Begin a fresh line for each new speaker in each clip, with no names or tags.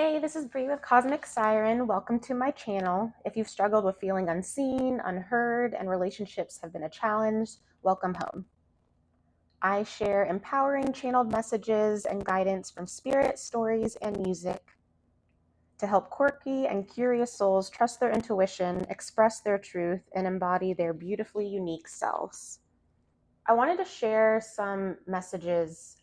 Hey, this is Bree with Cosmic Siren. Welcome to my channel. If you've struggled with feeling unseen, unheard, and relationships have been a challenge, welcome home. I share empowering channeled messages and guidance from spirit, stories, and music to help quirky and curious souls trust their intuition, express their truth, and embody their beautifully unique selves. I wanted to share some messages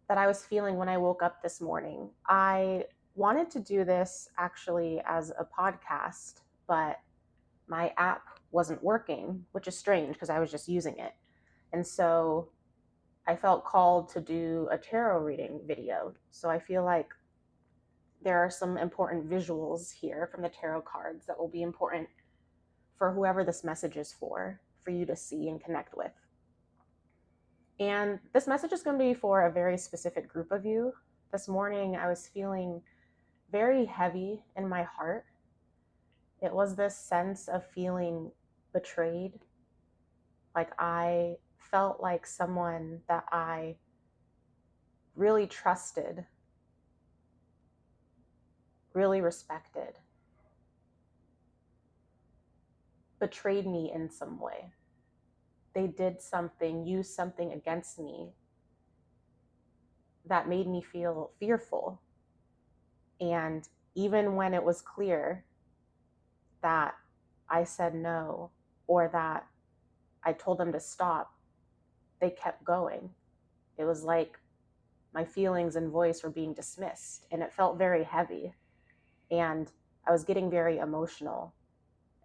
that I was feeling when I woke up this morning. I wanted to do this actually as a podcast, but my app wasn't working, which is strange because I was just using it. And so I felt called to do a tarot reading video. So I feel like there are some important visuals here from the tarot cards that will be important for whoever this message is for you to see and connect with. And this message is going to be for a very specific group of you. This morning, I was feeling very heavy in my heart. It was this sense of feeling betrayed. Like I felt like someone that I really trusted, really respected, betrayed me in some way. They did something, used something against me that made me feel fearful. And even when it was clear that I said no or that I told them to stop, they kept going. It was like my feelings and voice were being dismissed, and it felt very heavy, and I was getting very emotional.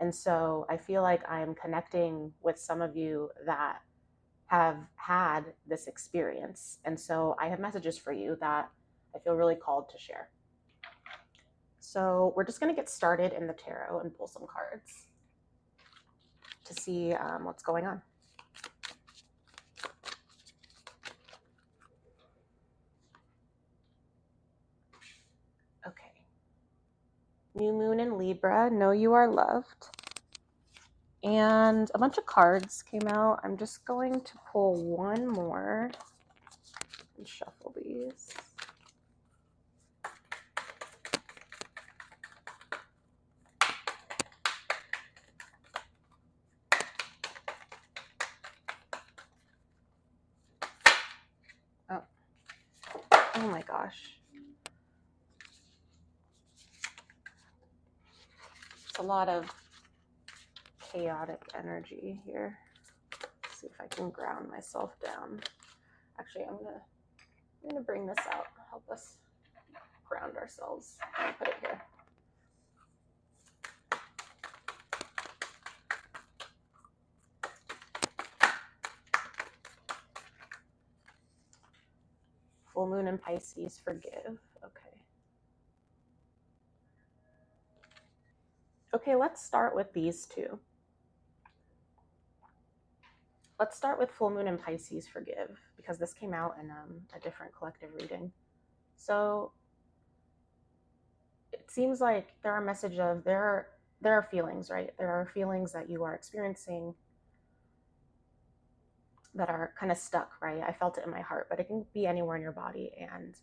And so I feel like I'm connecting with some of you that have had this experience. And so I have messages for you that I feel really called to share. So we're just going to get started in the tarot and pull some cards to see what's going on. Okay. New moon in Libra, know you are loved. And a bunch of cards came out. I'm just going to pull one more and shuffle these. Oh my gosh. It's a lot of chaotic energy here. Let's see if I can ground myself down. Actually, I'm gonna bring this out, help us ground ourselves. I'll put it here. Full moon in Pisces, forgive. Okay. Okay, let's start with these two. Let's start with full moon in Pisces, forgive, because this came out in a different collective reading. So it seems like there are messages of there are feelings, right? There are feelings that you are experiencing that are kind of stuck, right? I felt it in my heart, but it can be anywhere in your body, and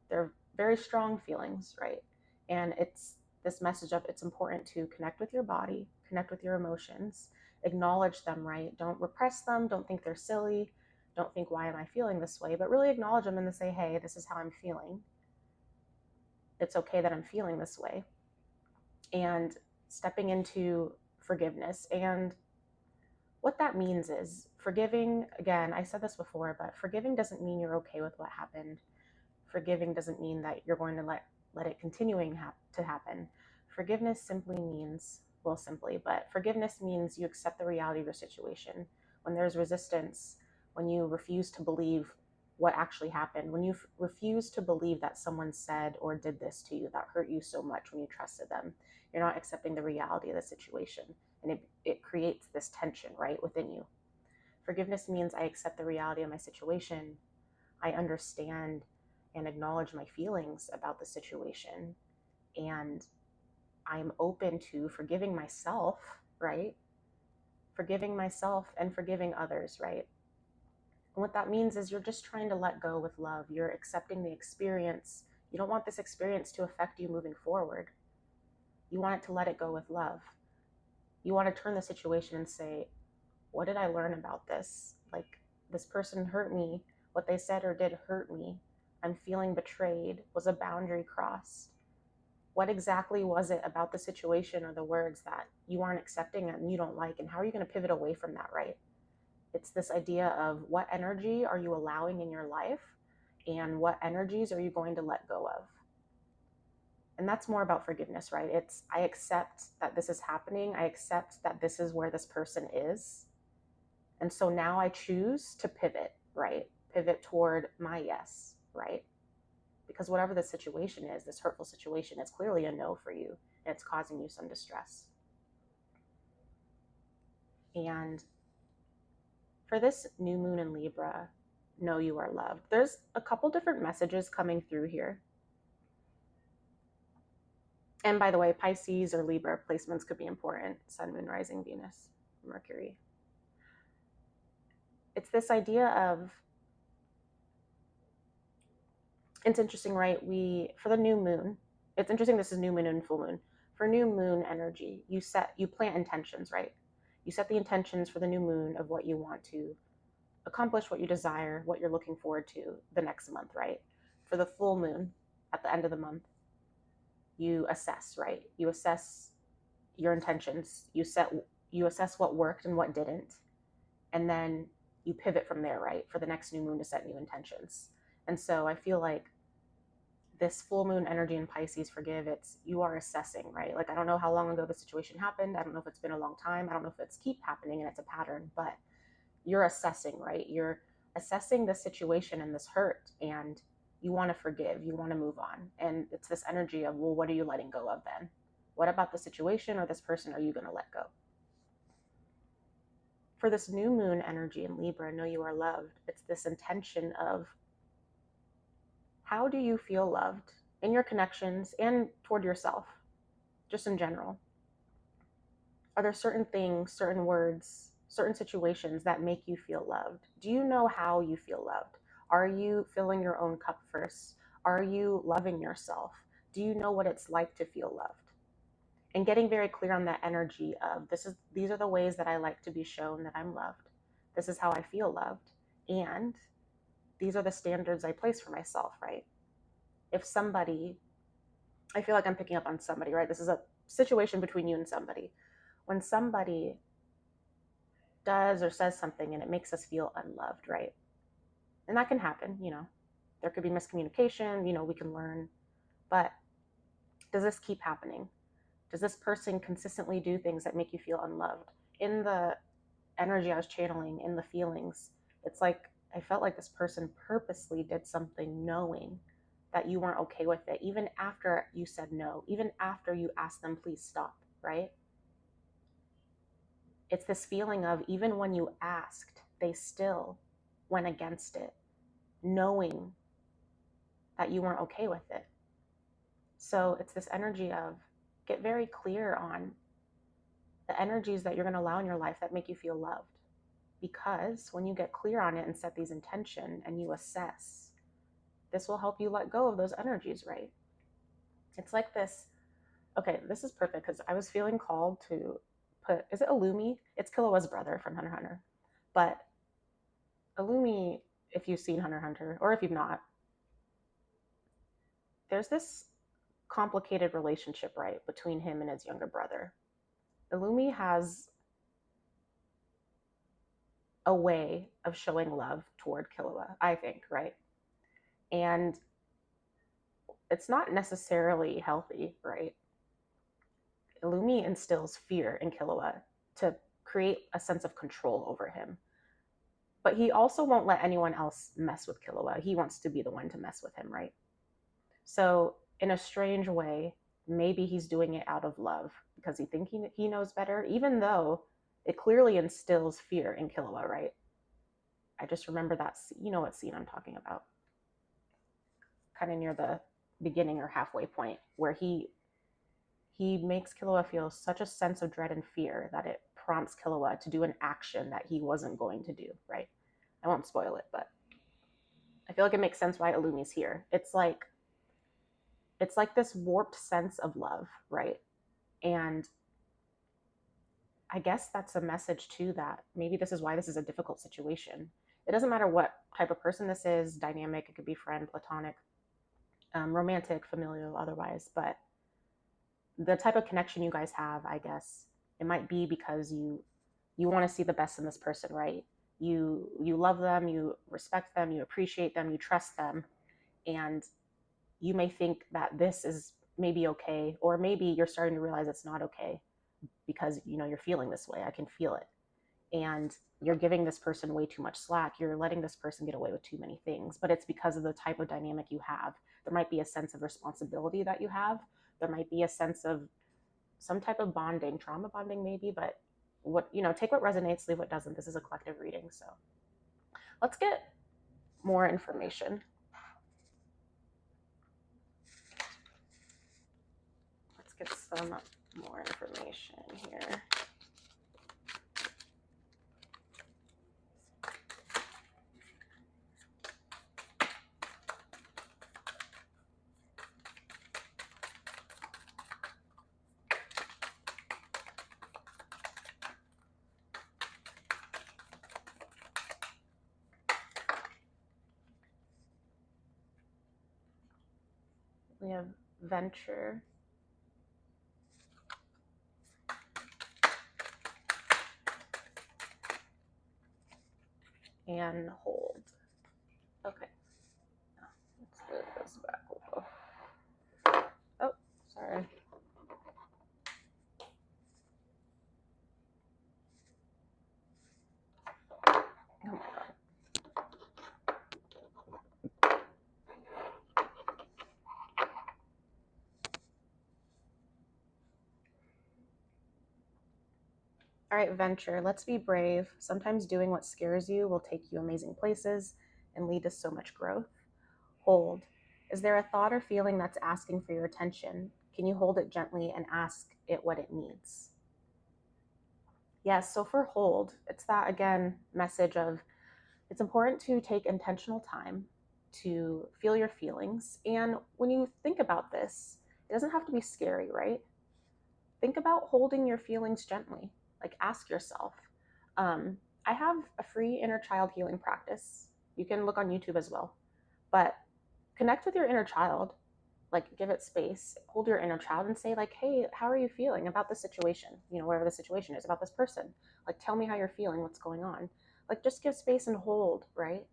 they're very strong feelings, right? And it's this message of it's important to connect with your body, connect with your emotions, acknowledge them, right? Don't repress them, don't think they're silly, don't think, why am I feeling this way? But really acknowledge them and then say, hey, this is how I'm feeling. It's okay that I'm feeling this way. And stepping into forgiveness. And what that means is forgiving, again, I said this before, but forgiving doesn't mean you're okay with what happened. Forgiving doesn't mean that you're going to let it continuing to happen. Forgiveness simply means, well, but forgiveness means you accept the reality of your situation. When there's resistance, when you refuse to believe what actually happened, when you refuse to believe that someone said or did this to you that hurt you so much when you trusted them, you're not accepting the reality of the situation. And it creates this tension right within you. Forgiveness means I accept the reality of my situation. I understand and acknowledge my feelings about the situation. And I'm open to forgiving myself, right? Forgiving myself and forgiving others, right? And what that means is you're just trying to let go with love. You're accepting the experience. You don't want this experience to affect you moving forward. You want it to let it go with love. You want to turn the situation and say, what did I learn about this? Like, this person hurt me. What they said or did hurt me. I'm feeling betrayed. Was a boundary crossed? What exactly was it about the situation or the words that you aren't accepting and you don't like? And how are you going to pivot away from that, right? It's this idea of what energy are you allowing in your life and what energies are you going to let go of? And that's more about forgiveness, right? It's, I accept that this is happening. I accept that this is where this person is. And so now I choose to pivot, right? Pivot toward my yes, right? Because whatever the situation is, this hurtful situation, it's clearly a no for you, and it's causing you some distress. And for this new moon in Libra, know you are loved. There's a couple different messages coming through here. And by the way, Pisces or Libra placements could be important. Sun, Moon, Rising, Venus, Mercury. It's this idea of, it's interesting, right? For the new moon, it's interesting, this is new moon and full moon. For new moon energy, you plant intentions, right? You set the intentions for the new moon of what you want to accomplish, what you desire, what you're looking forward to the next month, right? For the full moon, at the end of the month, you assess, right? You assess your intentions. You assess what worked and what didn't. And then you pivot from there, right? For the next new moon to set new intentions. And so I feel like this full moon energy in Pisces, forgive, it's, you are assessing, right? Like, I don't know how long ago the situation happened. I don't know if it's been a long time. I don't know if it's keep happening and it's a pattern, but you're assessing, right? You're assessing the situation and this hurt, and you want to forgive, you want to move on. And it's this energy of, well, what are you letting go of then? What about the situation or this person are you going to let go? For this new moon energy in Libra, know you are loved. It's this intention of, how do you feel loved in your connections and toward yourself, just in general? Are there certain things, certain words, certain situations that make you feel loved? Do you know how you feel loved? Are you filling your own cup first? Are you loving yourself? Do you know what it's like to feel loved? And getting very clear on that energy of, these are the ways that I like to be shown that I'm loved. This is how I feel loved. And these are the standards I place for myself, right? If somebody, I feel like I'm picking up on somebody, right? This is a situation between you and somebody. When somebody does or says something and it makes us feel unloved, right? And that can happen, there could be miscommunication, we can learn, but does this keep happening? Does this person consistently do things that make you feel unloved? In the energy I was channeling, in the feelings, it's like I felt like this person purposely did something knowing that you weren't okay with it, even after you said no, even after you asked them, please stop, right? It's this feeling of, even when you asked, they still went against it, knowing that you weren't okay with it. So it's this energy of, get very clear on the energies that you're going to allow in your life that make you feel loved. Because when you get clear on it and set these intention and you assess, this will help you let go of those energies, right? It's like this. Okay, this is perfect because I was feeling called to put, is it Illumi? It's Killua's brother from Hunter x Hunter. But Illumi, if you've seen Hunter x Hunter, or if you've not, there's this complicated relationship, right, between him and his younger brother. Illumi has a way of showing love toward Killua, I think, right? And it's not necessarily healthy, right? Illumi instills fear in Killua to create a sense of control over him. But he also won't let anyone else mess with Killua. He wants to be the one to mess with him, right? So in a strange way, maybe he's doing it out of love because he knows better, even though it clearly instills fear in Killua, right? I just remember that, you know what scene I'm talking about. Kind of near the beginning or halfway point where he makes Killua feel such a sense of dread and fear that it prompts Killua to do an action that he wasn't going to do, right? I won't spoil it, but I feel like it makes sense why Illumi's here. It's like it's like this warped sense of love, right? And I guess that's a message too, that maybe this is why this is a difficult situation. It doesn't matter what type of person this is, dynamic, it could be friend, platonic, romantic, familial, otherwise, but the type of connection you guys have, I guess it might be because you want to see the best in this person, right? You love them, you respect them, you appreciate them, you trust them, and you may think that this is maybe okay, or maybe you're starting to realize it's not okay because you're feeling this way. I can feel it. And you're giving this person way too much slack. You're letting this person get away with too many things, but it's because of the type of dynamic you have. There might be a sense of responsibility that you have. There might be a sense of some type of bonding, trauma bonding maybe, but take what resonates, leave what doesn't. This is a collective reading. So let's get more information. Let's get some more information here. We have venture, and hold. Okay. Let's move this back a little. Oh, sorry. Oh my God. All right, venture. Let's be brave. Sometimes doing what scares you will take you amazing places and lead to so much growth. Hold. Is there a thought or feeling that's asking for your attention? Can you hold it gently and ask it what it needs? Yes, so for hold, it's that, again, message of it's important to take intentional time to feel your feelings. And when you think about this, it doesn't have to be scary, right? Think about holding your feelings gently. Like, ask yourself. I have a free inner child healing practice. You can look on YouTube as well. But connect with your inner child, like give it space, hold your inner child and say, like, hey, how are you feeling about this situation? Whatever the situation is about this person. Like, tell me how you're feeling, what's going on. Like, just give space and hold, right?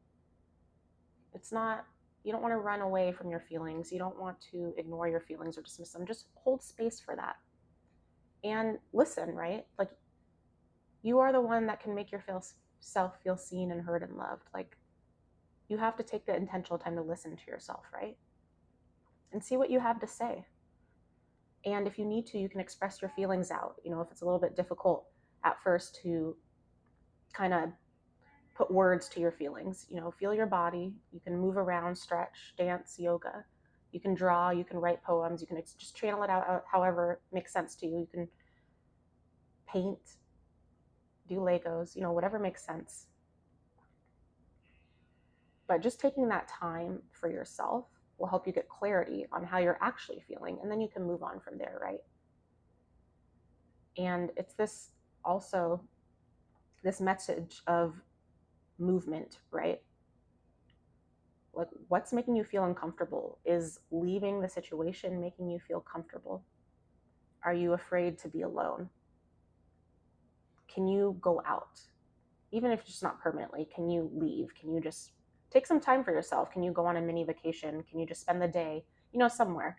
It's not, you don't want to run away from your feelings. You don't want to ignore your feelings or dismiss them. Just hold space for that. And listen, right? Like, you are the one that can make yourself feel seen and heard and loved. Like, you have to take the intentional time to listen to yourself, right? And see what you have to say. And if you need to, you can express your feelings out. If it's a little bit difficult at first to kind of put words to your feelings, feel your body. You can move around, stretch, dance, yoga. You can draw, you can write poems, you can just channel it out however makes sense to you. You can paint, do Legos, whatever makes sense. But just taking that time for yourself will help you get clarity on how you're actually feeling, and then you can move on from there, right? And it's this message of movement, right? Like, what's making you feel uncomfortable? Is leaving the situation making you feel comfortable? Are you afraid to be alone? Can you go out? Even if it's just not permanently, can you leave? Can you just take some time for yourself? Can you go on a mini vacation? Can you just spend the day, somewhere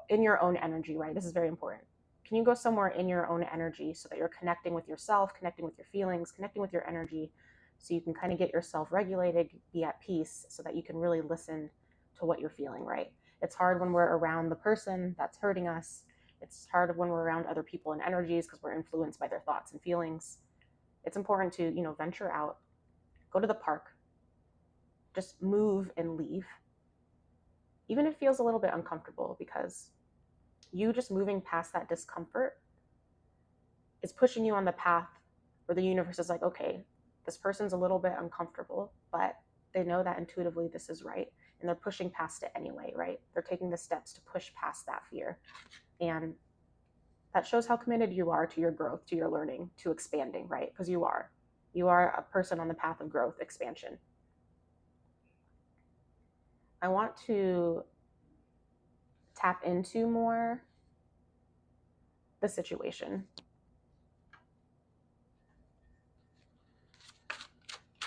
in your own energy, right? This is very important. Can you go somewhere in your own energy so that you're connecting with yourself, connecting with your feelings, connecting with your energy, so you can kind of get yourself regulated, be at peace, so that you can really listen to what you're feeling, right? It's hard when we're around the person that's hurting us. It's hard when we're around other people and energies because we're influenced by their thoughts and feelings. It's important to, venture out, go to the park, just move and leave. Even if it feels a little bit uncomfortable, because you just moving past that discomfort is pushing you on the path where the universe is like, okay, this person's a little bit uncomfortable, but they know that intuitively this is right. and they're pushing past it anyway, right? They're taking the steps to push past that fear. And that shows how committed you are to your growth, to your learning, to expanding, right? Because you are a person on the path of growth, expansion. I want to tap into more the situation.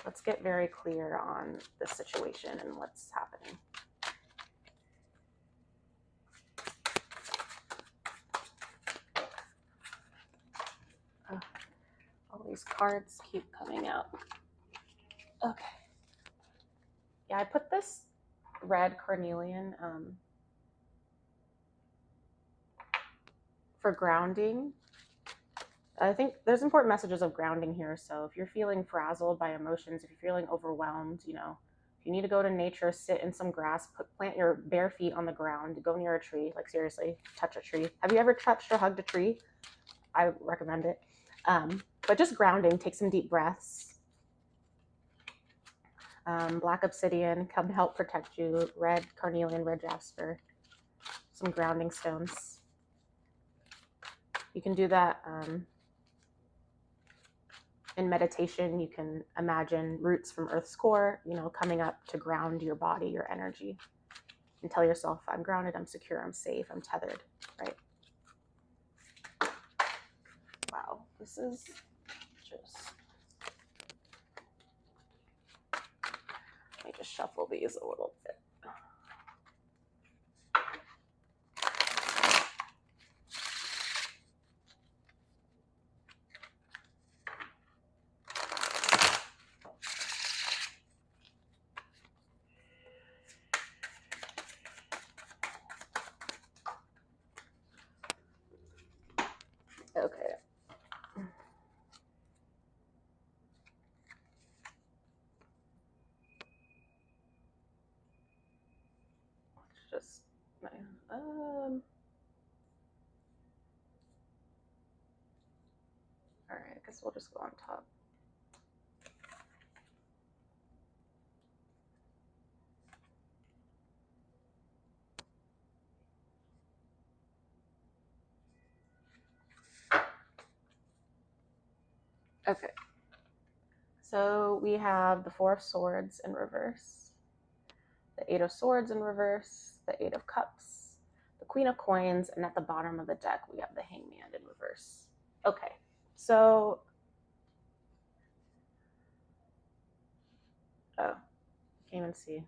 Let's get very clear on the situation and what's happening. Oh, all these cards keep coming out. Okay. Yeah, I put this red carnelian for grounding. I think there's important messages of grounding here. So if you're feeling frazzled by emotions, if you're feeling overwhelmed, if you need to go to nature, sit in some grass, plant your bare feet on the ground, go near a tree, like seriously, touch a tree. Have you ever touched or hugged a tree? I recommend it. But just grounding, take some deep breaths. Black obsidian, come help protect you. Red carnelian, red jasper, some grounding stones. You can do that in meditation. You can imagine roots from Earth's core, coming up to ground your body, your energy, and tell yourself, I'm grounded, I'm secure, I'm safe, I'm tethered, right? Wow, this is just, let me just shuffle these a little bit. Okay. It's just my all right, I guess we'll just go on top. Okay. So we have the Four of Swords in reverse, the Eight of Swords in reverse, the Eight of Cups, the Queen of Coins, and at the bottom of the deck, we have the Hangman in reverse. Okay, so, oh, can't even see.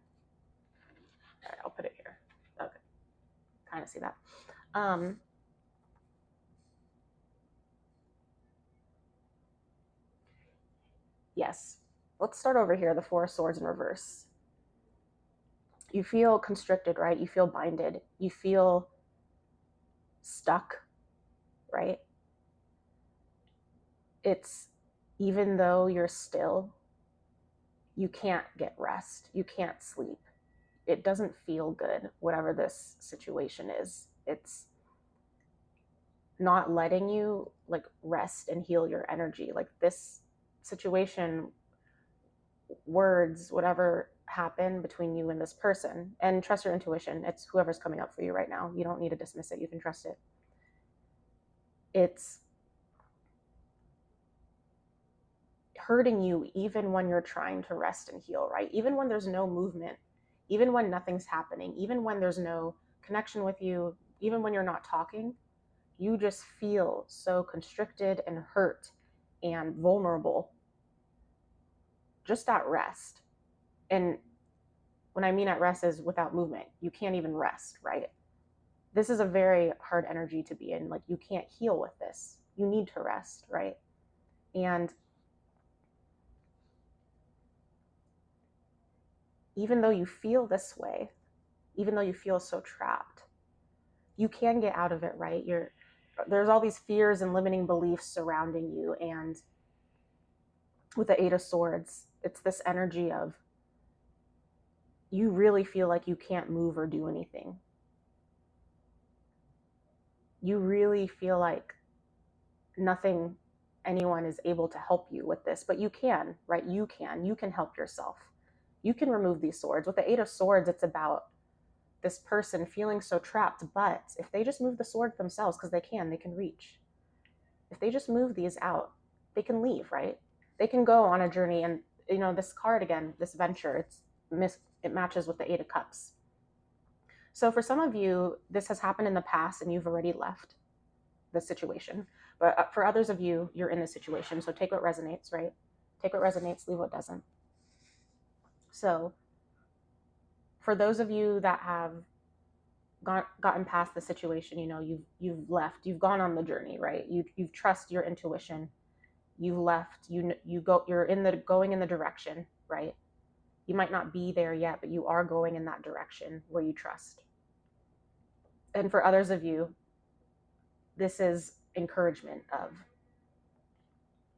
All right, I'll put it here. Okay, kind of see that. Yes, let's start over here, the Four of Swords in reverse. You feel constricted, right? You feel binded. You feel stuck, right? It's, even though you're still, you can't get rest. You can't sleep. It doesn't feel good, whatever this situation is. It's not letting you like rest and heal your energy. Like this situation, words, whatever happened between you and this person, and trust your intuition. It's whoever's coming up for you right now. You don't need to dismiss it. You can trust it. It's hurting you even when you're trying to rest and heal, right? Even when there's no movement, even when nothing's happening, even when there's no connection with you, even when you're not talking, you just feel so constricted and hurt and vulnerable just at rest. And when I mean at rest is without movement. You can't even rest, right? This is a very hard energy to be in. Like you can't heal with this. You need to rest, right? And even though you feel this way, even though you feel so trapped, you can get out of it, right? There's all these fears and limiting beliefs surrounding you. And with the Eight of Swords, it's this energy of you really feel like you can't move or do anything. You really feel like anyone is able to help you with this, but you can, right? You can help yourself. You can remove these swords. With the Eight of Swords, it's about this person feeling so trapped, but if they just move the swords themselves, because they can reach. If they just move these out, they can leave, right? They can go on a journey. And this card again, this venture, it matches with the Eight of Cups. So for some of you, this has happened in the past and you've already left the situation. But for others of you, you're in the situation. So take what resonates, right? Take what resonates, leave what doesn't. So for those of you that have gotten past the situation, you've left, you've gone on the journey, right? You've trust your intuition. You've left, you're going in the direction, right? You might not be there yet, but you are going in that direction where you trust. And for others of you, this is encouragement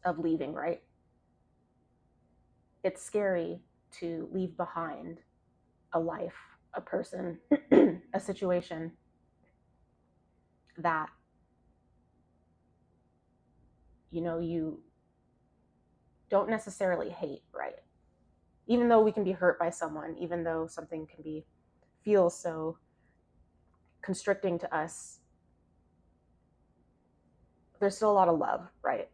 of leaving, right? It's scary to leave behind a life, a person, a situation that you don't necessarily hate, right? Even though we can be hurt by someone, even though something can feel so constricting to us, there's still a lot of love, right?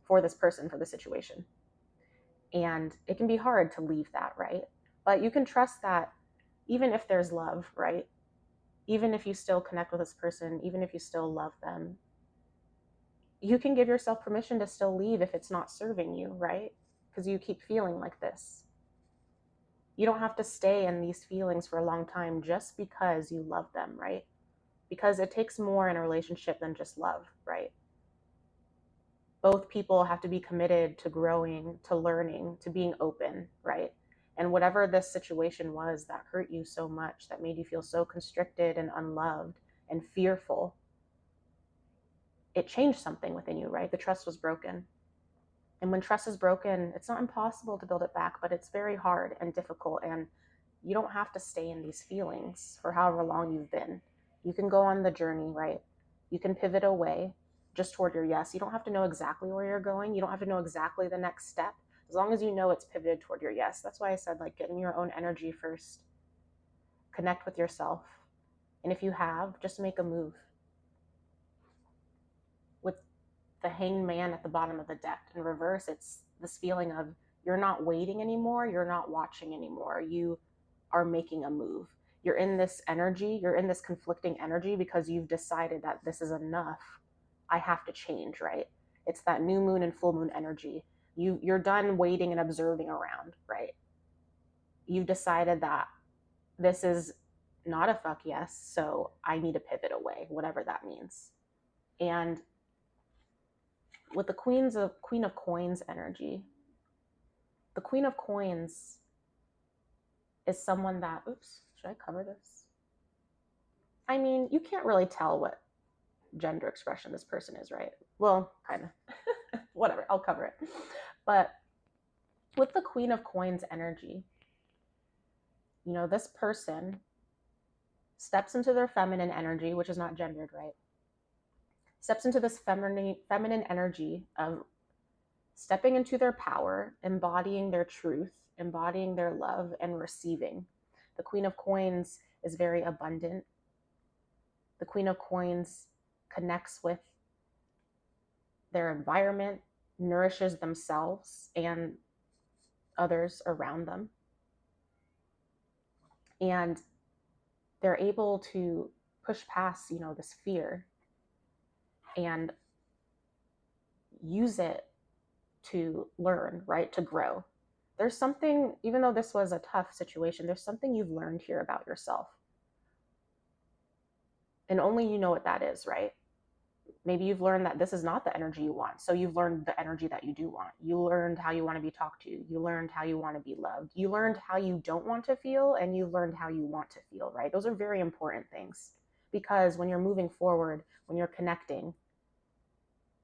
For this person, for the situation. And it can be hard to leave that, right? But you can trust that even if there's love, right? Even if you still connect with this person, even if you still love them, you can give yourself permission to still leave if it's not serving you, right? Because you keep feeling like this. You don't have to stay in these feelings for a long time just because you love them, right? Because it takes more in a relationship than just love, right? Both people have to be committed to growing, to learning, to being open, right? And whatever this situation was that hurt you so much, that made you feel so constricted and unloved and fearful, it changed something within you, right? The trust was broken. And when trust is broken, it's not impossible to build it back, but it's very hard and difficult. And you don't have to stay in these feelings for however long you've been. You can go on the journey, right? You can pivot away just toward your yes. You don't have to know exactly where you're going. You don't have to know exactly the next step. As long as you know it's pivoted toward your yes. That's why I said, like, get in your own energy first. Connect with yourself. And if you have, just make a move. With the hanged man at the bottom of the deck in reverse, it's this feeling of you're not waiting anymore. You're not watching anymore. You are making a move. You're in this energy. You're in this conflicting energy because you've decided that this is enough. I have to change, right? It's that new moon and full moon energy. You're done waiting and observing around, right? You've decided that this is not a fuck yes, so I need to pivot away, whatever that means. And with the Queen of Coins energy, the Queen of Coins is someone that, oops, should I cover this? I mean, you can't really tell what gender expression this person is, right? Well, kind of. Whatever, I'll cover it. But with the Queen of Coins energy, this person steps into their feminine energy, which is not gendered, right? Steps into this feminine energy of stepping into their power, embodying their truth, embodying their love, and receiving. The Queen of Coins is very abundant. The Queen of Coins connects with their environment, nourishes themselves and others around them. And they're able to push past, this fear and use it to learn, right? To grow. There's something, even though this was a tough situation, there's something you've learned here about yourself. And only you know what that is, right? Maybe you've learned that this is not the energy you want. So you've learned the energy that you do want. You learned how you want to be talked to. You learned how you want to be loved. You learned how you don't want to feel, and you learned how you want to feel, right? Those are very important things, because when you're moving forward, when you're connecting,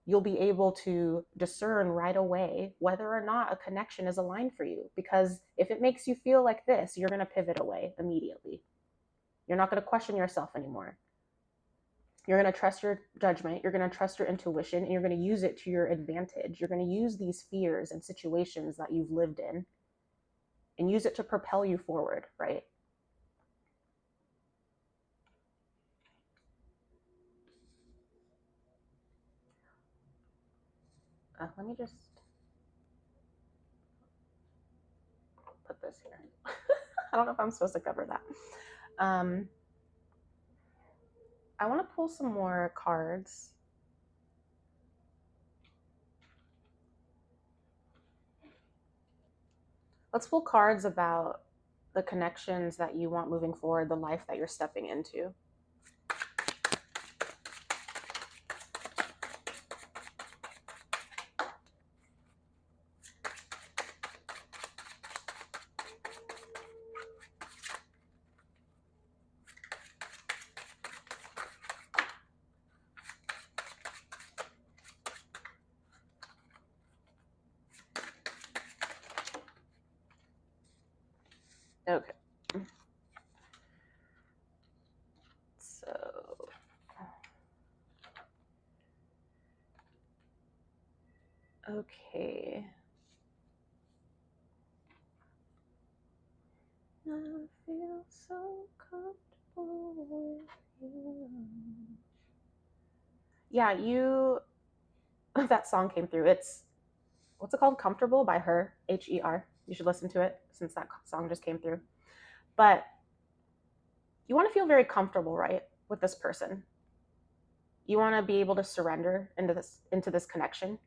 you'll be able to discern right away whether or not a connection is aligned for you. Because if it makes you feel like this, you're going to pivot away immediately. You're not going to question yourself anymore. You're going to trust your judgment. You're going to trust your intuition, and you're going to use it to your advantage. You're going to use these fears and situations that you've lived in and use it to propel you forward, right? Let me just put this here. I don't know if I'm supposed to cover that. I want to pull some more cards. Let's pull cards about the connections that you want moving forward, the life that you're stepping into. Okay. So, okay. I feel so comfortable with you. Yeah, that song came through. It's, what's it called? Comfortable by Her, Her. You should listen to it since that song just came through. But you want to feel very comfortable, right, with this person. You want to be able to surrender into this connection.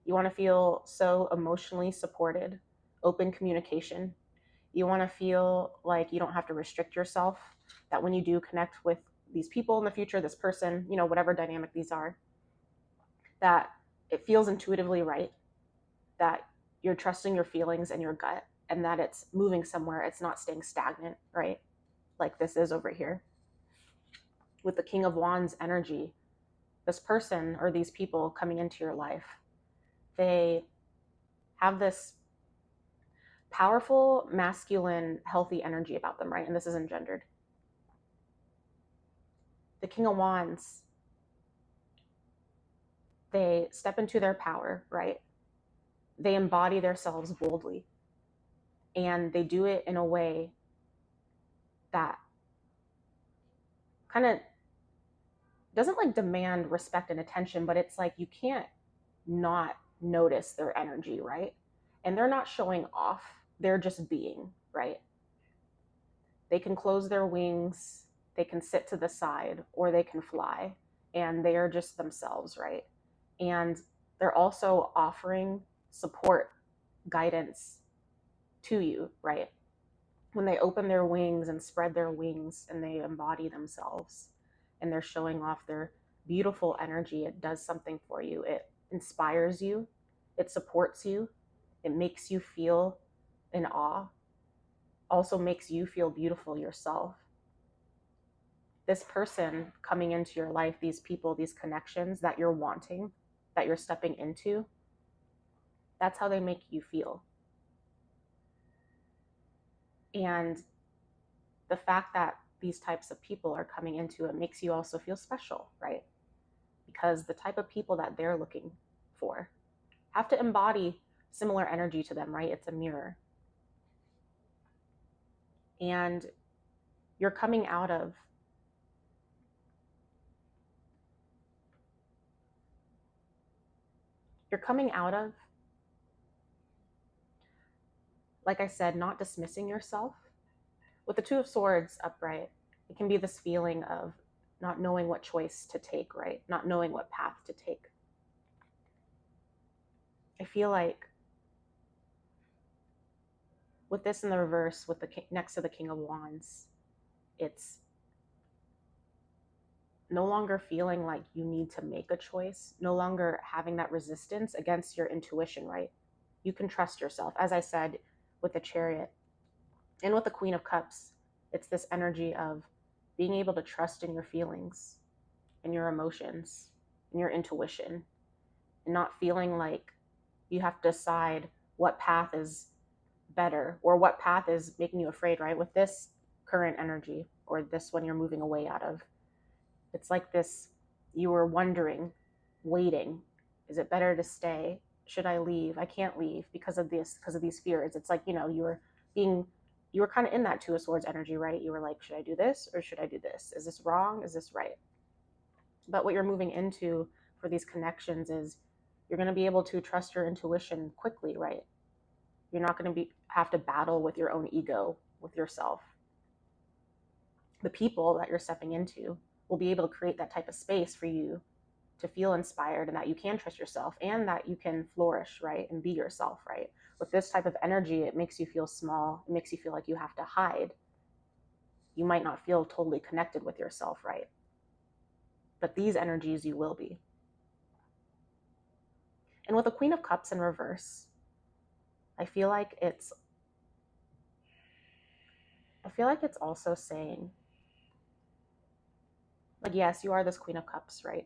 You want to feel so emotionally supported, open communication. You want to feel like you don't have to restrict yourself, that when you do connect with these people in the future, this person, whatever dynamic these are, that it feels intuitively right, that you're trusting your feelings and your gut, and that it's moving somewhere. It's not staying stagnant, right? Like this is over here. With the King of Wands energy, this person or these people coming into your life, they have this powerful, masculine, healthy energy about them, right? And this is engendered. The King of Wands, they step into their power, right? They embody themselves boldly. And they do it in a way that kind of doesn't like demand respect and attention, but it's like you can't not notice their energy, right? And they're not showing off, they're just being, right? They can close their wings, they can sit to the side, or they can fly, and they are just themselves, right? And they're also offering support, guidance to you, right? When they open their wings and spread their wings and they embody themselves and they're showing off their beautiful energy, it does something for you. It inspires you, it supports you, it makes you feel in awe, also makes you feel beautiful yourself. This person coming into your life, these people, these connections that you're wanting, that you're stepping into, that's how they make you feel. And the fact that these types of people are coming into it makes you also feel special, right? Because the type of people that they're looking for have to embody similar energy to them, right? It's a mirror. And you're coming out of like I said, not dismissing yourself. With the Two of Swords upright, it can be this feeling of not knowing what choice to take, right? Not knowing what path to take. I feel like with this in the reverse, with the next to the King of Wands, it's no longer feeling like you need to make a choice, no longer having that resistance against your intuition, right? You can trust yourself. As I said, with the Chariot and with the Queen of Cups, it's this energy of being able to trust in your feelings and your emotions and your intuition, and not feeling like you have to decide what path is better or what path is making you afraid, right? With this current energy, or this one you're moving away out of, it's like this, you were wondering, waiting, is it better to stay? Should I leave? I can't leave because of this, because of these fears. It's like, you were you were kind of in that Two of Swords energy, right? You were like, should I do this or should I do this? Is this wrong? Is this right? But what you're moving into for these connections is you're going to be able to trust your intuition quickly, right? You're not going to have to battle with your own ego, with yourself. The people that you're stepping into will be able to create that type of space for you to feel inspired and that you can trust yourself and that you can flourish, right? And be yourself, right? With this type of energy, it makes you feel small. It makes you feel like you have to hide. You might not feel totally connected with yourself, right? But these energies you will be. And with the Queen of Cups in reverse, I feel like it's also saying, like, yes, you are this Queen of Cups, right?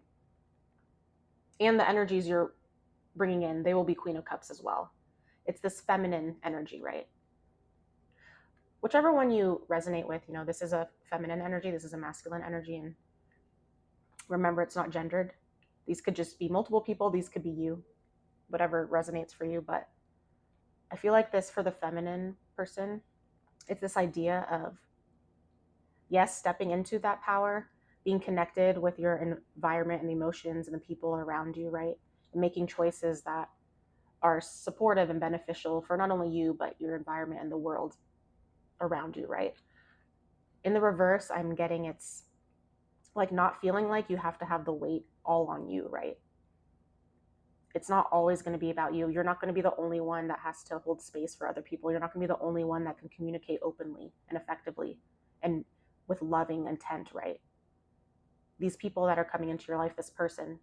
And the energies you're bringing in, they will be Queen of Cups as well. It's this feminine energy, right? Whichever one you resonate with, this is a feminine energy, this is a masculine energy, and remember, it's not gendered. These could just be multiple people, these could be you, whatever resonates for you. But I feel like this, for the feminine person, it's this idea of, yes, stepping into that power, being connected with your environment and the emotions and the people around you, right? And making choices that are supportive and beneficial for not only you, but your environment and the world around you, right? In the reverse, I'm getting it's like not feeling like you have to have the weight all on you, right? It's not always going to be about you. You're not going to be the only one that has to hold space for other people. You're not going to be the only one that can communicate openly and effectively and with loving intent, right? These people that are coming into your life, this person,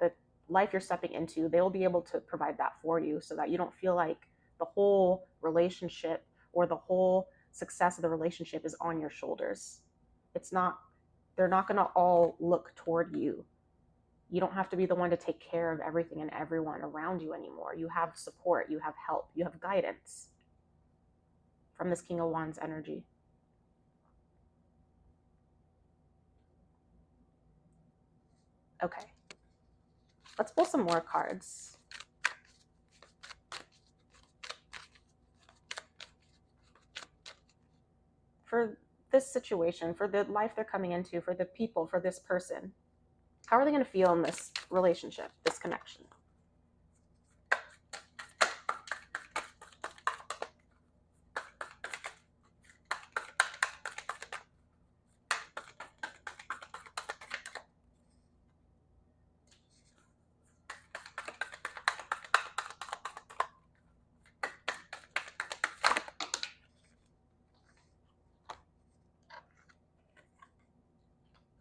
the life you're stepping into, they will be able to provide that for you so that you don't feel like the whole relationship or the whole success of the relationship is on your shoulders. They're not going to all look toward you. You don't have to be the one to take care of everything and everyone around you anymore. You have support, you have help, you have guidance from this King of Wands energy. Okay, let's pull some more cards. For this situation, for the life they're coming into, for the people, for this person, how are they going to feel in this relationship, this connection?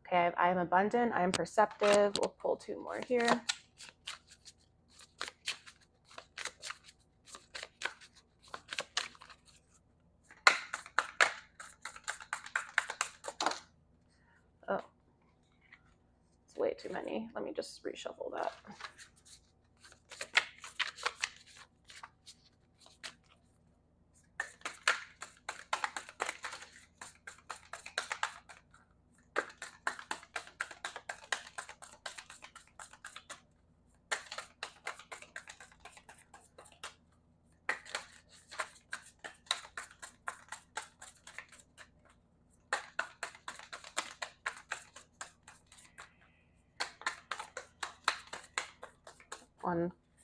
Okay, I am abundant, I am perceptive. We'll pull two more here. Oh, it's way too many. Let me just reshuffle that.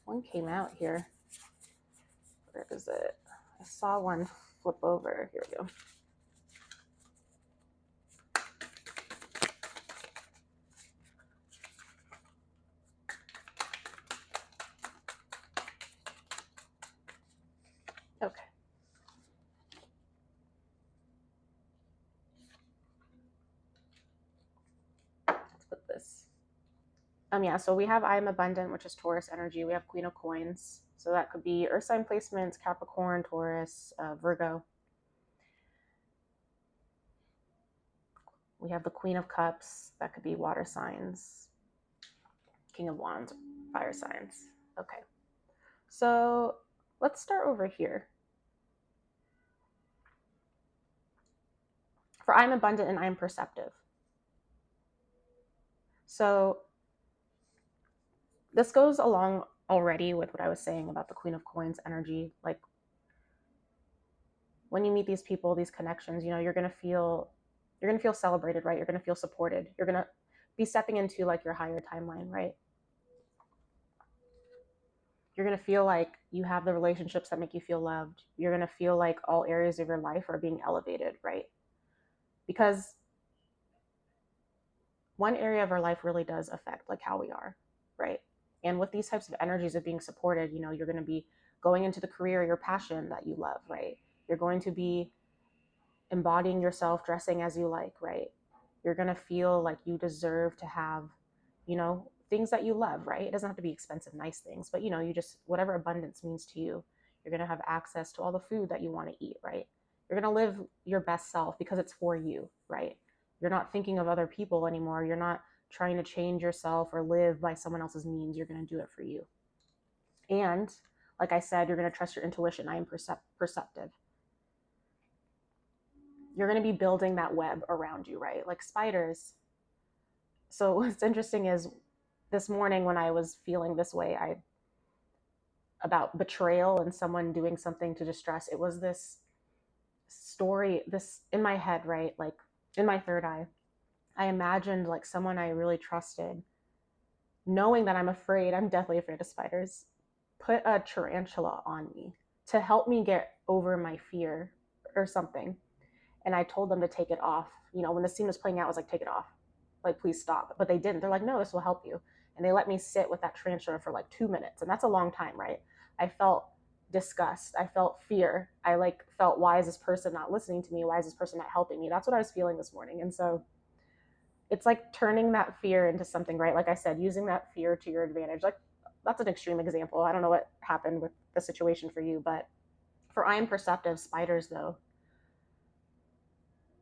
One came out here. Where is it? I saw one flip over. Here we go. Okay. Let's put this. Yeah, so we have I am abundant, which is Taurus energy. We have Queen of Coins. So that could be Earth sign placements, Capricorn, Taurus, Virgo. We have the Queen of Cups. That could be water signs. King of Wands, fire signs. Okay. So let's start over here. For I'm abundant and I'm perceptive. So this goes along already with what I was saying about the Queen of Coins energy. Like, when you meet these people, these connections, you're going to feel celebrated, right? You're going to feel supported. You're going to be stepping into like your higher timeline, right? You're going to feel like you have the relationships that make you feel loved. You're going to feel like all areas of your life are being elevated, right? Because one area of our life really does affect like how we are, right? And with these types of energies of being supported, you're going to be going into the career, your passion that you love, right? You're going to be embodying yourself, dressing as you like, right? You're going to feel like you deserve to have, things that you love, right? It doesn't have to be expensive, nice things, but you just, whatever abundance means to you, you're going to have access to all the food that you want to eat, right? You're going to live your best self because it's for you, right? You're not thinking of other people anymore. You're not trying to change yourself or live by someone else's means. You're going to do it for you. And like I said, you're going to trust your intuition. I am perceptive. You're going to be building that web around you, right? Like spiders. So what's interesting is this morning when I was feeling this way, about betrayal and someone doing something to distress, it was this story, this in my head, right? Like in my third eye, I imagined like someone I really trusted, knowing that I'm deathly afraid of spiders, put a tarantula on me to help me get over my fear or something. And I told them to take it off. When the scene was playing out, I was like, take it off. Like, please stop. But they didn't. They're like, no, this will help you. And they let me sit with that tarantula for like 2 minutes. And that's a long time, right? I felt disgust. I felt fear. I like felt, why is this person not listening to me? Why is this person not helping me? That's what I was feeling this morning. And so it's like turning that fear into something, right? Like I said, using that fear to your advantage. Like, that's an extreme example. I don't know what happened with the situation for you, but for I am perceptive, spiders, though,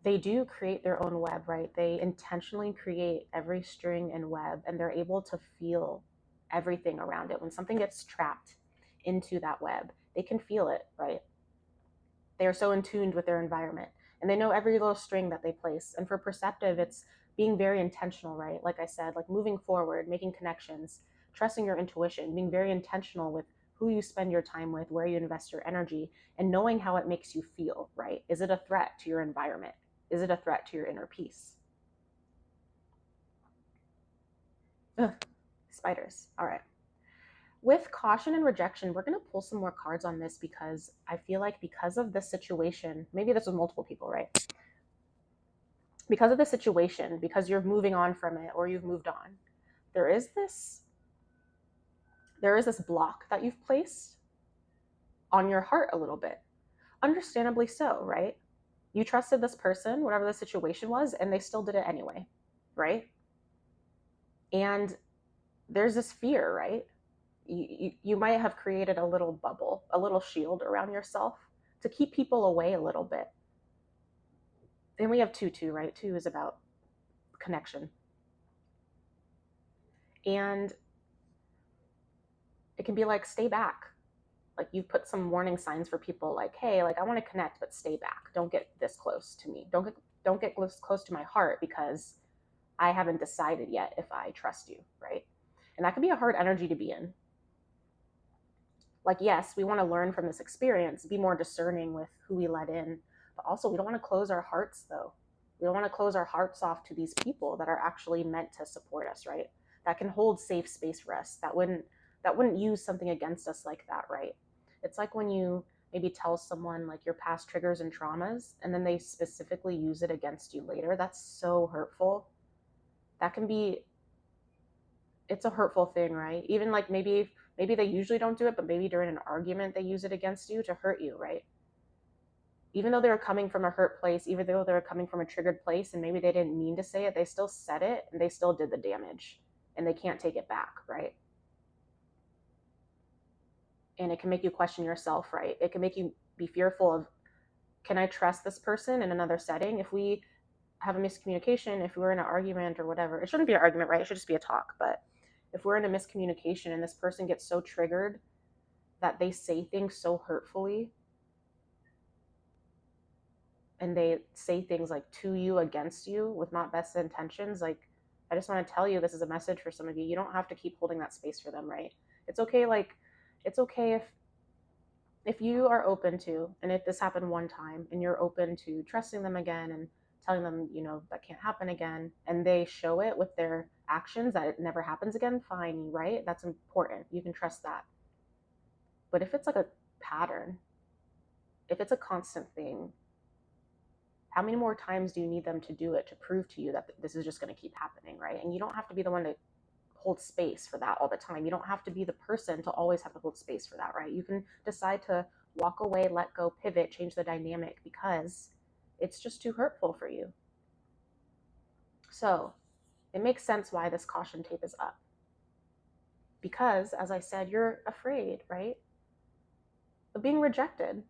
they do create their own web, right? They intentionally create every string and web, and they're able to feel everything around it. When something gets trapped into that web, they can feel it, right? They are so in tune with their environment, and they know every little string that they place. And for perceptive, it's being very intentional, right? Like I said, like moving forward, making connections, trusting your intuition, being very intentional with who you spend your time with, where you invest your energy, and knowing how it makes you feel, right? Is it a threat to your environment? Is it a threat to your inner peace? Ugh, spiders. All right. With caution and rejection, we're going to pull some more cards on this because I feel like because of this situation, maybe this was multiple people, right? Because of the situation, because you're moving on from it or you've moved on, there is this block that you've placed on your heart a little bit. Understandably so, right? You trusted this person, whatever the situation was, and they still did it anyway, right? And there's this fear, right? You might have created a little bubble, a little shield around yourself to keep people away a little bit. And we have 2-2, right? 2 is about connection. And it can be like, stay back. Like, you've put some warning signs for people like, hey, like, I want to connect, but stay back. Don't get this close to me. Don't get close to my heart because I haven't decided yet if I trust you, right? And that can be a hard energy to be in. Like, yes, we want to learn from this experience, be more discerning with who we let in, but also we don't want to close our hearts, though. We don't want to close our hearts off to these people that are actually meant to support us, right? That can hold safe space for us. That wouldn't use something against us like that, right? It's like when you maybe tell someone like your past triggers and traumas, and then they specifically use it against you later. That's so hurtful. That can be, it's a hurtful thing, right? Even like maybe they usually don't do it, but maybe during an argument they use it against you to hurt you, right? Even though they were coming from a hurt place, even though they were coming from a triggered place, and maybe they didn't mean to say it, they still said it and they still did the damage, and they can't take it back, right? And it can make you question yourself, right? It can make you be fearful of, can I trust this person in another setting? If we have a miscommunication, if we're in an argument or whatever, it shouldn't be an argument, right? It should just be a talk. But if we're in a miscommunication and this person gets so triggered that they say things so hurtfully, and they say things like to you, against you, with not best intentions, like, I just want to tell you, this is a message for some of you. You don't have to keep holding that space for them, right? It's okay. Like, it's okay if you are open to, and if this happened one time and you're open to trusting them again and telling them, that can't happen again, and they show it with their actions that it never happens again, fine, right? That's important. You can trust that. But if it's like a pattern, if it's a constant thing, how many more times do you need them to do it to prove to you that this is just going to keep happening, right? And you don't have to be the one to hold space for that all the time. You don't have to be the person to always have to hold space for that, right? You can decide to walk away, let go, pivot, change the dynamic because it's just too hurtful for you. So it makes sense why this caution tape is up. Because, as I said, you're afraid, right? Of being rejected.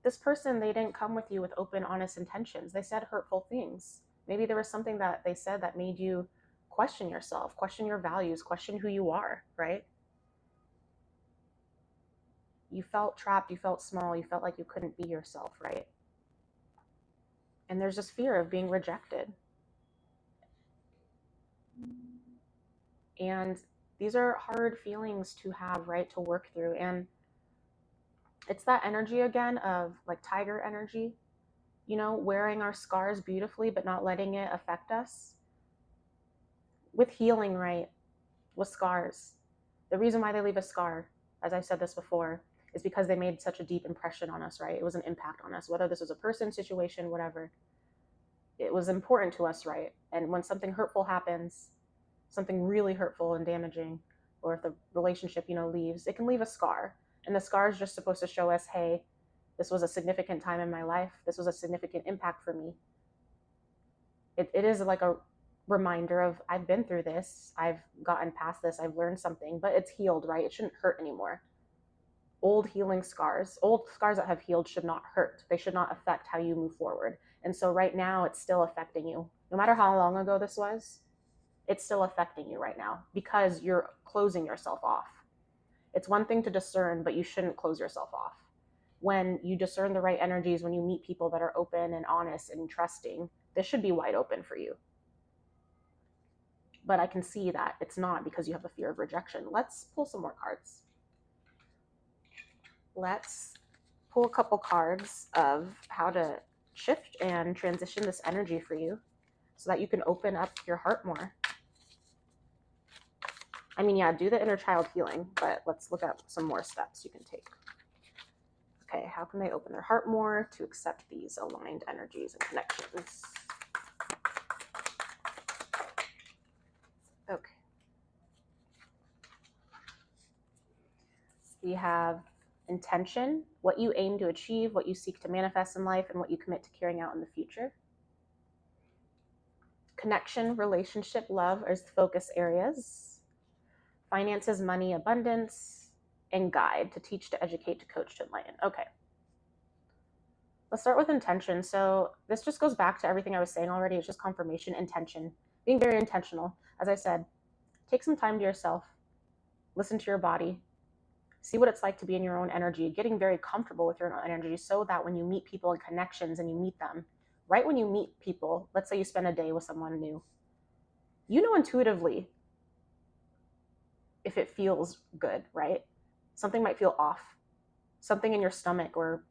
This person, they didn't come with you with open, honest intentions. They said hurtful things. Maybe there was something that they said that made you question yourself, question your values, question who you are, right? You felt trapped, you felt small, you felt like you couldn't be yourself, right? And there's this fear of being rejected. And these are hard feelings to have, right, to work through. And it's that energy again of like tiger energy, wearing our scars beautifully, but not letting it affect us. With healing, right, with scars, the reason why they leave a scar, as I've said this before, is because they made such a deep impression on us, right? It was an impact on us, whether this was a person, situation, whatever. It was important to us, right? And when something hurtful happens, something really hurtful and damaging, or if the relationship, leaves, it can leave a scar. And the scar is just supposed to show us, hey, this was a significant time in my life. This was a significant impact for me. It is like a reminder of, I've been through this. I've gotten past this. I've learned something, but it's healed, right? It shouldn't hurt anymore. Old scars that have healed should not hurt. They should not affect how you move forward. And so right now it's still affecting you. No matter how long ago this was, it's still affecting you right now because you're closing yourself off. It's one thing to discern, but you shouldn't close yourself off. When you discern the right energies, when you meet people that are open and honest and trusting, this should be wide open for you. But I can see that it's not because you have a fear of rejection. Let's pull some more cards. Let's pull a couple cards of how to shift and transition this energy for you so that you can open up your heart more. I mean, yeah, do the inner child healing, but let's look at some more steps you can take. Okay, how can they open their heart more to accept these aligned energies and connections? Okay. We have intention, what you aim to achieve, what you seek to manifest in life, and what you commit to carrying out in the future. Connection, relationship, love are the focus areas. Finances, money, abundance, and guide, to teach, to educate, to coach, to enlighten. Okay. Let's start with intention. So this just goes back to everything I was saying already. It's just confirmation, intention, being very intentional. As I said, take some time to yourself, listen to your body, see what it's like to be in your own energy, getting very comfortable with your own energy so that when you meet people and connections and you meet them, right when you meet people, let's say you spend a day with someone new, intuitively if it feels good, right? Something might feel off. Something in your stomach or,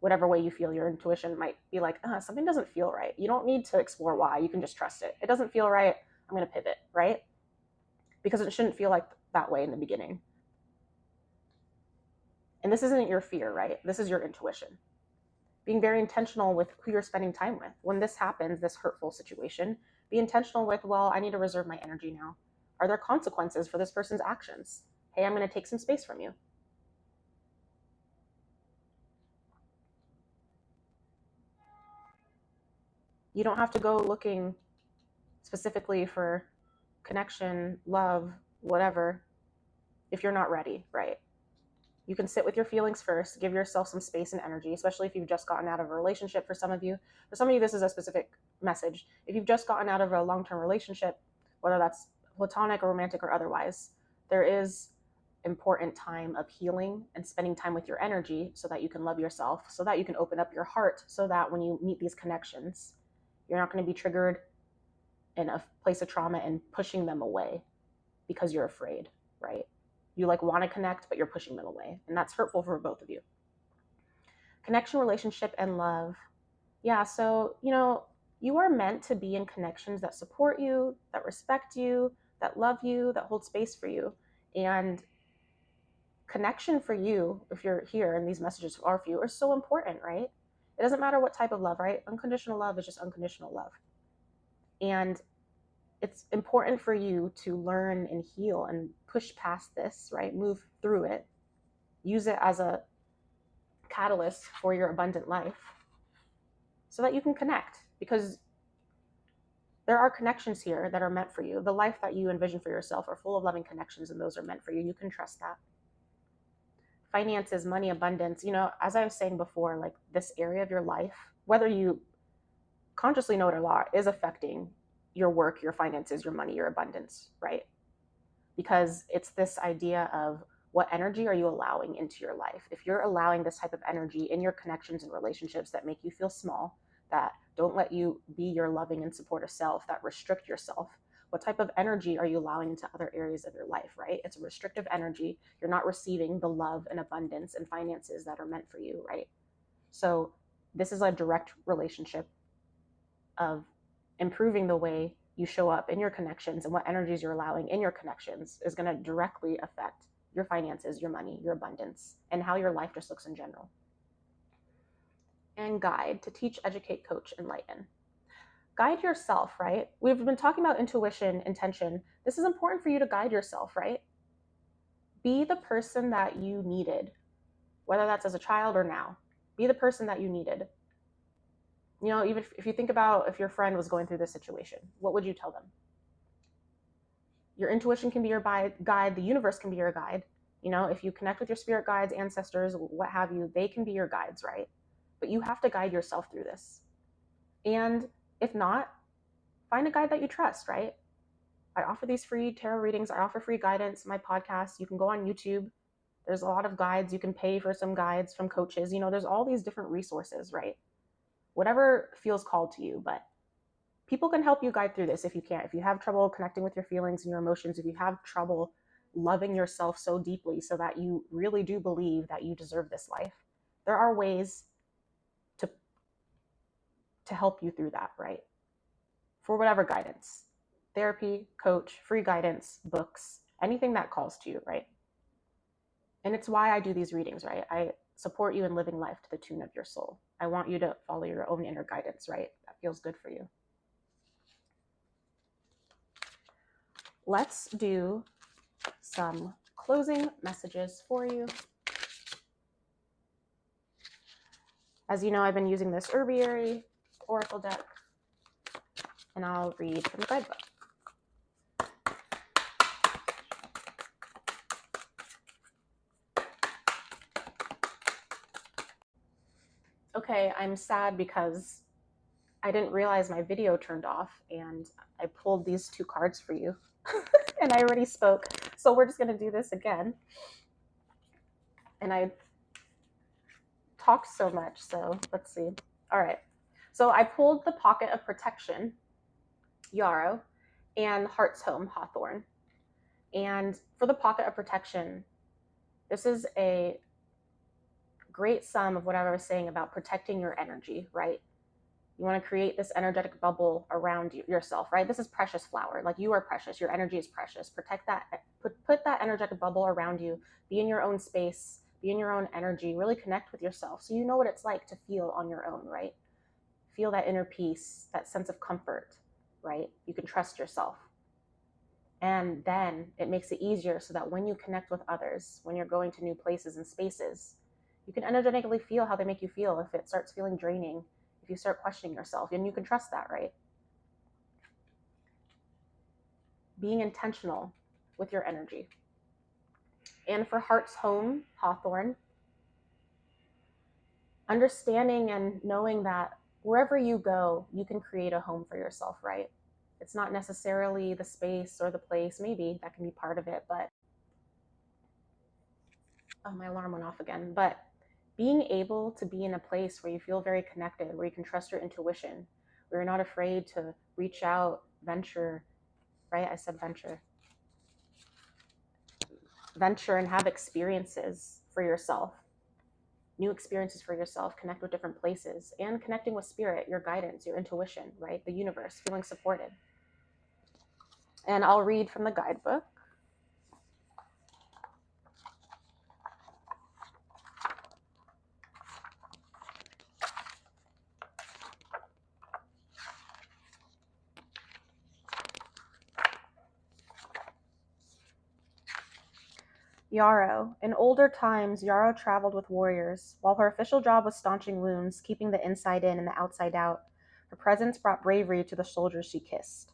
whatever way you feel, your intuition might be like, something doesn't feel right. You don't need to explore why. You can just trust it. It doesn't feel right. I'm going to pivot, right? Because it shouldn't feel like that way in the beginning. And this isn't your fear, right? This is your intuition. Being very intentional with who you're spending time with. When this happens, this hurtful situation, be intentional with, well, I need to reserve my energy now. Are there consequences for this person's actions? Hey, I'm going to take some space from you. You don't have to go looking specifically for connection, love, whatever, if you're not ready, right? You can sit with your feelings first, give yourself some space and energy, especially if you've just gotten out of a relationship. For some of you, this is a specific message. If you've just gotten out of a long-term relationship, whether that's platonic or romantic or otherwise, there is important time of healing and spending time with your energy so that you can love yourself, so that you can open up your heart, so that when you meet these connections, you're not going to be triggered in a place of trauma and pushing them away because you're afraid, right? You like want to connect, but you're pushing them away. And that's hurtful for both of you. Connection, relationship, and love. Yeah, so, you are meant to be in connections that support you, that respect you, that love you, that hold space for you. And connection for you, if you're here and these messages are for you, are so important, right? It doesn't matter what type of love, right? Unconditional love is just unconditional love. And it's important for you to learn and heal and push past this, right? Move through it. Use it as a catalyst for your abundant life so that you can connect, because there are connections here that are meant for you. The life that you envision for yourself are full of loving connections, and those are meant for you. You can trust that. Finances, money, abundance, as I was saying before, like this area of your life, whether you consciously know it or not, is affecting your work, your finances, your money, your abundance, right? Because it's this idea of what energy are you allowing into your life? If you're allowing this type of energy in your connections and relationships that make you feel small, that don't let you be your loving and supportive self, that restrict yourself, what type of energy are you allowing into other areas of your life, right? It's a restrictive energy. You're not receiving the love and abundance and finances that are meant for you, right? So this is a direct relationship of improving the way you show up in your connections, and what energies you're allowing in your connections is going to directly affect your finances, your money, your abundance, and how your life just looks in general. And guide, to teach, educate, coach, enlighten. Guide yourself, right? We've been talking about intuition, intention. This is important for you to guide yourself, right? Be the person that you needed, whether that's as a child or now. Be the person that you needed. Even if you think about if your friend was going through this situation, what would you tell them? Your intuition can be your guide. The universe can be your guide. If you connect with your spirit guides, ancestors, what have you, they can be your guides, right? But you have to guide yourself through this. And if not, find a guide that you trust, right? I offer these free tarot readings. I offer free guidance, my podcast. You can go on YouTube. There's a lot of guides. You can pay for some guides from coaches. There's all these different resources, right? Whatever feels called to you, but people can help you guide through this if you can't. If you have trouble connecting with your feelings and your emotions, if you have trouble loving yourself so deeply so that you really do believe that you deserve this life, there are ways to help you through that, right? For whatever guidance, therapy, coach, free guidance, books, anything that calls to you, right? And it's why I do these readings, right? I support you in living life to the tune of your soul. I want you to follow your own inner guidance, right? That feels good for you. Let's do some closing messages for you. As you know, I've been using this Herbiary Oracle deck, and I'll read from the guidebook. Okay, I'm sad because I didn't realize my video turned off, and I pulled these two cards for you and I already spoke. So we're just going to do this again. And I talked so much, so let's see. All right. So I pulled the Pocket of Protection, Yarrow, and Heart's Home, Hawthorne. And for the Pocket of Protection, this is a great sum of what I was saying about protecting your energy, right? You want to create this energetic bubble around yourself, right? This is precious flower. Like, you are precious. Your energy is precious. Protect that. Put that energetic bubble around you. Be in your own space. Be in your own energy. Really connect with yourself so you know what it's like to feel on your own, right? Feel that inner peace, that sense of comfort, right? You can trust yourself. And then it makes it easier so that when you connect with others, when you're going to new places and spaces, you can energetically feel how they make you feel. If it starts feeling draining, if you start questioning yourself, and you can trust that, right? Being intentional with your energy. And for Heart's Home, Hawthorne, understanding and knowing that wherever you go, you can create a home for yourself, right? It's not necessarily the space or the place. Maybe that can be part of it, but oh, my alarm went off again. But being able to be in a place where you feel very connected, where you can trust your intuition, where you're not afraid to reach out, venture, right? I said venture. venture and have experiences for yourself, new experiences for yourself, connect with different places, and connecting with spirit, your guidance, your intuition, right? The universe, feeling supported. And I'll read from the guidebook. Yarrow. In older times, Yarrow traveled with warriors. While her official job was staunching wounds, keeping the inside in and the outside out, her presence brought bravery to the soldiers she kissed.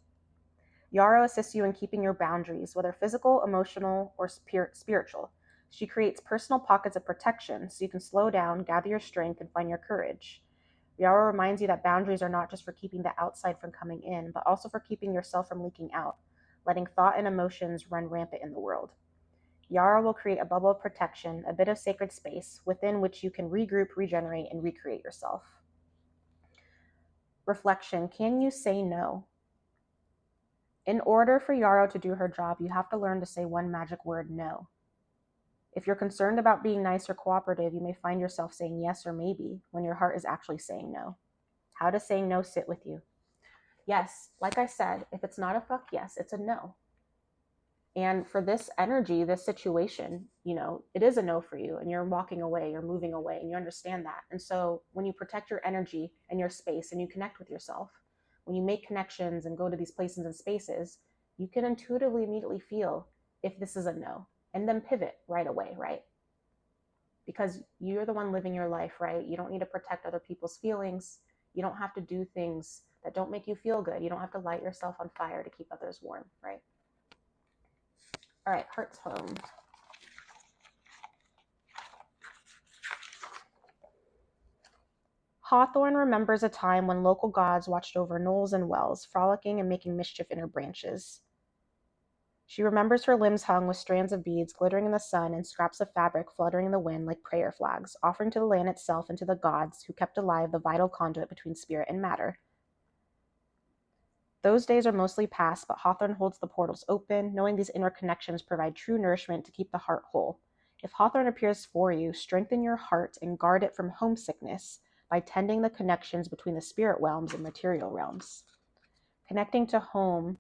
Yarrow assists you in keeping your boundaries, whether physical, emotional, or spiritual. She creates personal pockets of protection so you can slow down, gather your strength, and find your courage. Yarrow reminds you that boundaries are not just for keeping the outside from coming in, but also for keeping yourself from leaking out, letting thought and emotions run rampant in the world. Yarrow will create a bubble of protection, a bit of sacred space within which you can regroup, regenerate, and recreate yourself. Reflection. Can you say no? In order for Yarrow to do her job, you have to learn to say one magic word, no. If you're concerned about being nice or cooperative, you may find yourself saying yes or maybe when your heart is actually saying no. How does saying no sit with you? Yes, like I said, if it's not a fuck yes, it's a no. And for this energy, this situation, it is a no for you, and you're walking away, you're moving away, and you understand that. And so when you protect your energy and your space and you connect with yourself, when you make connections and go to these places and spaces, you can intuitively immediately feel if this is a no, and then pivot right away, right? Because you're the one living your life, right? You don't need to protect other people's feelings. You don't have to do things that don't make you feel good. You don't have to light yourself on fire to keep others warm, right? All right, heart's home. Hawthorne remembers a time when local gods watched over knolls and wells, frolicking and making mischief in her branches. She remembers her limbs hung with strands of beads glittering in the sun and scraps of fabric fluttering in the wind like prayer flags, offering to the land itself and to the gods who kept alive the vital conduit between spirit and matter. Those days are mostly past, but Hawthorne holds the portals open, knowing these interconnections provide true nourishment to keep the heart whole. If Hawthorne appears for you, strengthen your heart and guard it from homesickness by tending the connections between the spirit realms and material realms. Connecting to home.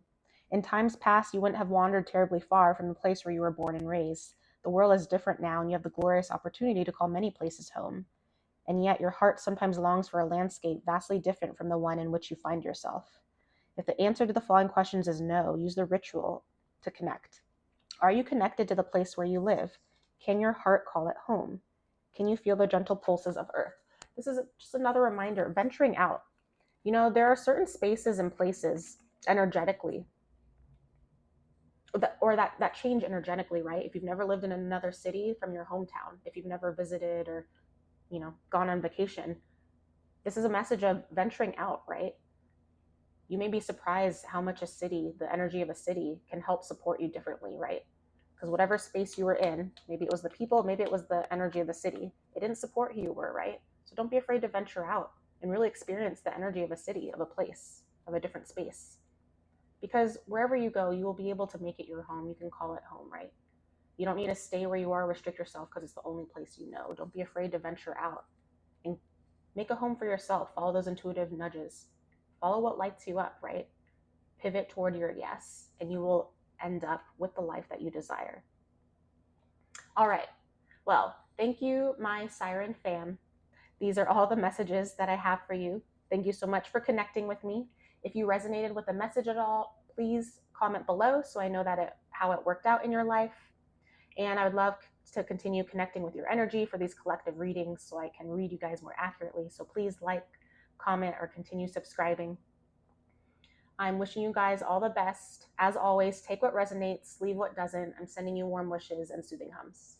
In times past, you wouldn't have wandered terribly far from the place where you were born and raised. The world is different now, and you have the glorious opportunity to call many places home. And yet your heart sometimes longs for a landscape vastly different from the one in which you find yourself. If the answer to the following questions is no, use the ritual to connect. Are you connected to the place where you live? Can your heart call it home? Can you feel the gentle pulses of earth? This is just another reminder, venturing out. There are certain spaces and places energetically that change energetically, right? If you've never lived in another city from your hometown, if you've never visited or, gone on vacation, this is a message of venturing out, right? You may be surprised how much the energy of a city can help support you differently, right? Because whatever space you were in, maybe it was the people, maybe it was the energy of the city, it didn't support who you were, right? So don't be afraid to venture out and really experience the energy of a city, of a place, of a different space. Because wherever you go, you will be able to make it your home. You can call it home, right? You don't need to stay where you are, restrict yourself because it's the only place you know. Don't be afraid to venture out and make a home for yourself. Follow those intuitive nudges. Follow what lights you up, right? Pivot toward your yes, and you will end up with the life that you desire. All right. Well, thank you, my Siren fam. These are all the messages that I have for you. Thank you so much for connecting with me. If you resonated with the message at all, please comment below so I know how it worked out in your life. And I would love to continue connecting with your energy for these collective readings so I can read you guys more accurately. So please like, comment, or continue subscribing. I'm wishing you guys all the best. As always, take what resonates, leave what doesn't. I'm sending you warm wishes and soothing hums.